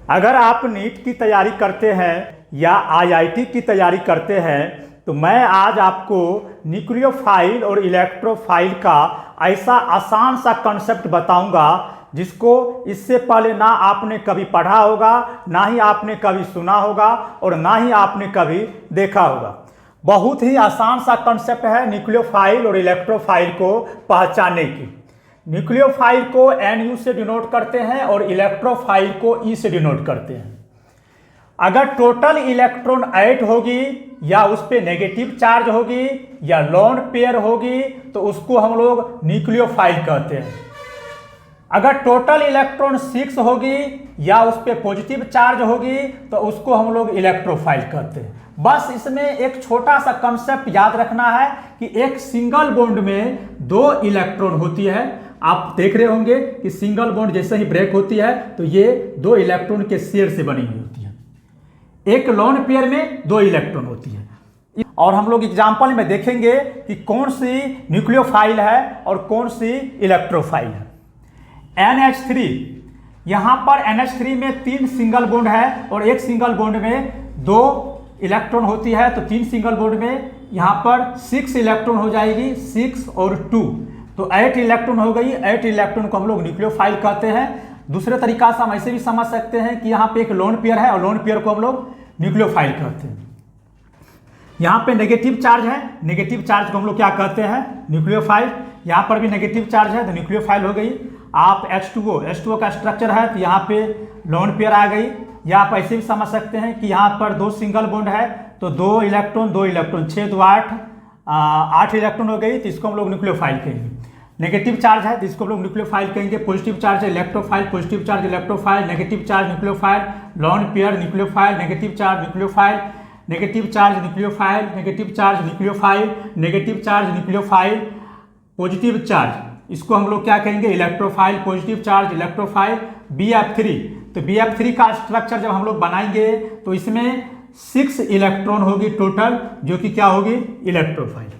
अगर आप नीट की तैयारी करते हैं या आईआईटी की तैयारी करते हैं तो मैं आज आपको न्यूक्लियोफाइल और इलेक्ट्रोफाइल का ऐसा आसान सा कॉन्सेप्ट बताऊंगा जिसको इससे पहले ना आपने कभी पढ़ा होगा, ना ही आपने कभी सुना होगा और ना ही आपने कभी देखा होगा। बहुत ही आसान सा कॉन्सेप्ट है न्यूक्लियोफाइल और इलेक्ट्रोफाइल को पहचानने की। न्यूक्लियोफाइल को NU से डिनोट करते हैं और इलेक्ट्रोफाइल को E से डिनोट करते हैं। अगर टोटल इलेक्ट्रॉन ऐड होगी या उस पर नेगेटिव चार्ज होगी या लोन पेयर होगी तो उसको हम लोग न्यूक्लियोफाइल कहते हैं। अगर टोटल इलेक्ट्रॉन 6 होगी या उस पर पॉजिटिव चार्ज होगी तो उसको हम लोग इलेक्ट्रोफाइल कहते हैं। बस इसमें एक छोटा सा कंसेप्ट याद रखना है कि एक सिंगल बॉन्ड में 2 इलेक्ट्रॉन होती है। आप देख रहे होंगे कि सिंगल बॉन्ड जैसे ही ब्रेक होती है तो ये 2 इलेक्ट्रॉन के शेयर से बनी हुई होती है। एक लोन पेयर में 2 इलेक्ट्रॉन होती है। और हम लोग एग्जाम्पल में देखेंगे कि कौन सी न्यूक्लियोफाइल है और कौन सी इलेक्ट्रोफाइल है। NH3, यहाँ पर NH3 में 3 सिंगल बॉन्ड है और एक सिंगल बॉन्ड में 2 इलेक्ट्रॉन होती है, तो 3 सिंगल बॉन्ड में यहाँ पर 6 इलेक्ट्रॉन हो जाएगी, 6 और 2 तो 8 इलेक्ट्रॉन हो गई। 8 इलेक्ट्रॉन को हम लोग न्यूक्लियोफाइल कहते हैं। दूसरे तरीका से हम ऐसे भी समझ सकते हैं कि यहाँ पे एक लोन पेयर है और लोन पेयर को हम लोग न्यूक्लियोफाइल कहते हैं। यहाँ पे नेगेटिव चार्ज है, नेगेटिव चार्ज को हम लोग क्या कहते हैं, न्यूक्लियोफाइल। यहाँ पर भी नेगेटिव चार्ज है तो न्यूक्लियोफाइल हो गई। आप H2O का स्ट्रक्चर है तो यहाँ पे लोन पेयर आ गई। या आप ऐसे भी समझ सकते हैं कि यहाँ पर 2 सिंगल बॉन्ड है तो 2 इलेक्ट्रॉन 6 2 8 इलेक्ट्रॉन हो गई, तो इसको हम लोग न्यूक्लियोफाइल कहेंगे। नेगेटिव चार्ज है तो इसको हम लोग न्यूक्लियोफाइल कहेंगे। पॉजिटिव चार्ज है electrophile, positive charge electrophile, negative charge nucleophile, lone pair nucleophile, negative charge nucleophile, negative charge nucleophile, negative charge nucleophile, negative charge nucleophile, positive charge इसको हम लोग क्या कहेंगे, electrophile, positive charge electrophile. BF3, तो BF3 का structure जब हम लोग बनाएंगे तो इसमें 6 इलेक्ट्रॉन होगी टोटल, जो कि क्या होगी, इलेक्ट्रोफाइल।